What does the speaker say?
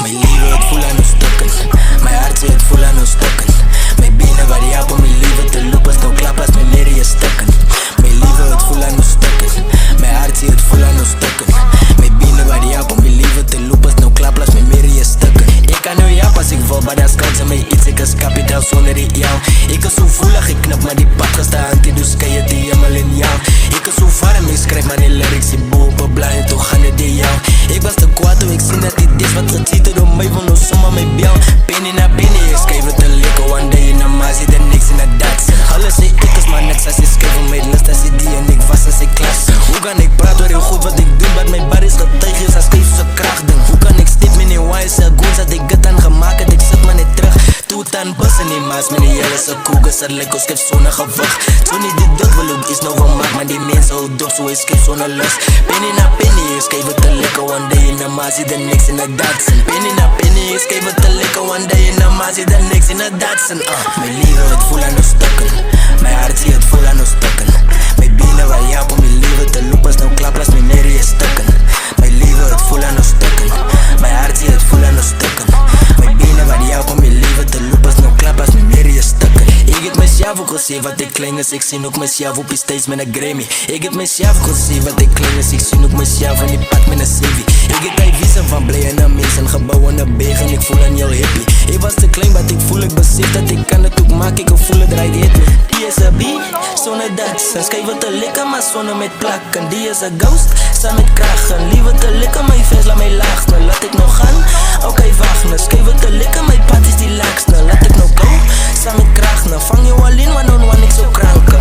My lewe het voel aan ons stukken. My hart sê het voel aan ons stukken. My bene wat help om die lewe te loop as nou klap as my nere is stukken. My lewe het voel aan ons stukken. My hart sê het voel aan ons stukken. My bene wat help om die lewe te loop as nou klap as my nere is stukken. Ek kan nou help as ek wil, maar daar skans in my iets. Ek is kapitaal sonder die jou. Ek is so voelig, ek knip maar die pad gestaan. Die doe skye die hemel en jou. Ek is so warm, ek skryf maar die lyrics die boe op 'n blaai en toe gaan dit die jou. Ek was te kwaad toe ek sien dat die dis wat gecheat het om my wil nou sommer my bel. Penny na penny, ek skryf het te lekker one day in a mazie, dan niks in a dats. Hulle sê ek is maar niks as ek skryf om my list as die en ek was as ek klas. Hoe kan ek praat oor die goed wat ek doen, wat my buddies getuig is as skryf soos 'n krachtding. Hoe kan ek step met die wise goons dat ek dit aan gemaakt het, ek sit maar net terug. Toetan bus in die maas met die hele se koekes, het lyk ons skryf sonder gewig. Toen nie die dood wil ook iets nou wil maak, maar die mense hou dop, so hy skryf sonder lust. Penny na penny, ek skryf het te lekker one day in a mazie, dan niks in a datsen. Penny na penny, ek skryf het te lekker one day in a mazie, dan niks in a datsen. My lewe het voel aan ons stukken. My hart sê het voel aan ons stukken. My bene wat help om die lewe te loop as nou klap as my nere is stukken. My lewe het voel aan ons stukken. My hart sê het voel aan ons stukken. My bene wat help om die lewe te loop as nou klap as my nere is stukken. Ek het myself ook gesê wat ek klein is, ek sien ook myself op die stage met 'n Grammy. Ek het myself gesê wat ek klein is, ek sien ook myself in die pad met 'n CV. Ek het die visie van bly en 'n mens en gebou en 'n berg en ek voel aan jou happy. Ek was te klein, maar ek voel ek besef dat ek kan dit ook maak, ek voel het right het me. Die is 'n beat, sonder dats, en skryf het te lekker, maar sonder met plak. En die is 'n ghost, saam met krag, en liewe te lekker, my fans laat my laag. Nou laat ek nou gaan, okay wacht, nou skryf het te lekker, my pad is die laagst. Nou laat ek nou go, saam met krag, nou vang jou alleen, one on one, ek so kranke.